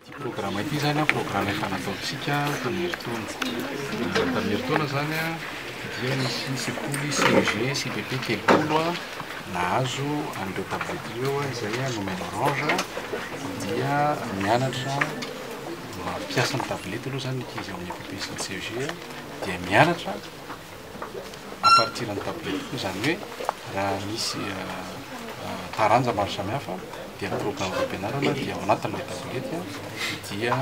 Programme ity zany a programme efa nataontsika tamin'ny herintaona zany a dia nisy sekoly CEG CPP telopolo a nahazo an'ireo tablety ireo izay a nomena orange dia mianatra mampiasa ny tablety aloha zany ankizy ao amin'ny EPP sy ny CEG dia mianatra à partir ny tablety koa zany hoe raha misy taranja maro samihafa dia ny programme fampianarana dia ao anatin'ilay tablety dia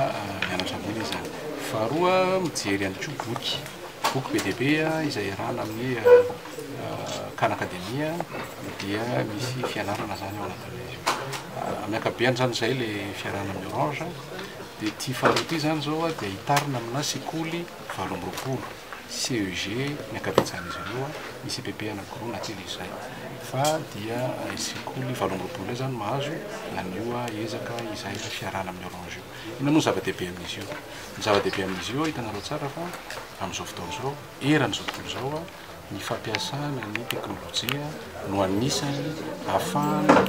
mianatra amin'iny izy zany. Faharoa mijery ihany koa boky be dia be izay iarahana amin'ny Khan Academia dia misy fianarana zany ao anatin'ilay izy. Amin'ny ankapobeny zany izay ilay fiarahana amin'ny orange dia ity faharoa ity zany zao dia hitarina amina sekoly 20 CEG ny ankabetsahana izy ireo misy EPP anankiroa na telo izay fa dia sekoly 20 zany mahazo an'io ezaka izay fiarahana amin'ny orange io. Ina moa zava-dehibe amin'izy io? Ny zava-dehibe amin'izy io hitanareo tsara fa amin'izao fotoana izao eran'izao tontolo izao ny fampiasana ny teknôlôjia no anisany ahafahana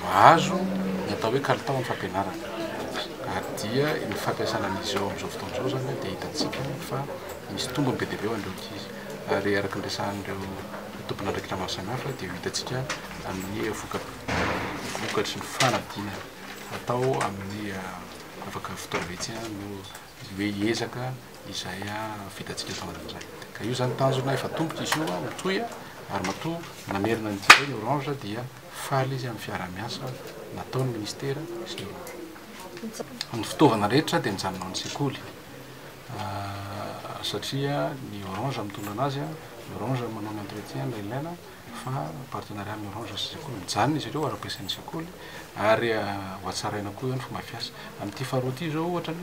mahazo ny atao hoe kalitao amin'ny fampianarana. Dia ny fampiasana an'izy io amin'izao fotoana izao zany dia hitantsika fa misy tombony be dia be ho an'ireo ankizy ary araka ny resahan'ireo tompon'andraikitra maro samihafa dia hitantsika amin'ny vokatry ny fanadinana atao amin'ny afaka fotoana vetsy no hoe ezaka izay vitantsika tao anatin'izay. Ka io zany tanjona efa tomboka izy io matoy ary matoa namerina ny tia ny orange dia faly izy amin'ny fiarah-miasa nataon'ny ministera sy ny fitaovana rehetra dia mijanona ao ny sekoly satria ny orange mitondra anazy ny orange manao ny entretien la ilaina fa partenariat amin'ny orange sy sekoly mijanona izy ireo ara-piasan'ny sekoly ary ho atsaraina koa ihany fomba fiasa. Amin'ity faharoa ity zao ohatra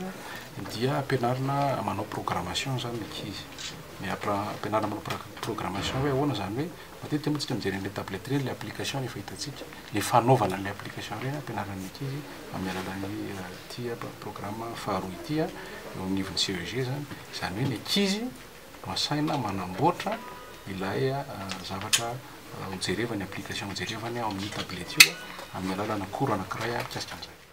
dia ampianarina manao programmation zany ny ankizy. Ampianarina manao programmation hoe ahoana zany hoe matetika moa tsika mijery an'ilay tablety ireny ilay application efa hitantsika ilay fanaovana an'ilay application ireny ampianarina ny ankizy amin'ny alalan'ny ity programme faharoa ity eo amin'nivon'ny CEG zany hoe ny ankizy no asaina manamboatra ilay zavatra hojerevany application hojerevany ao amin'ny tablety io amin'ny alalana cours anankiray mikasika an'izay.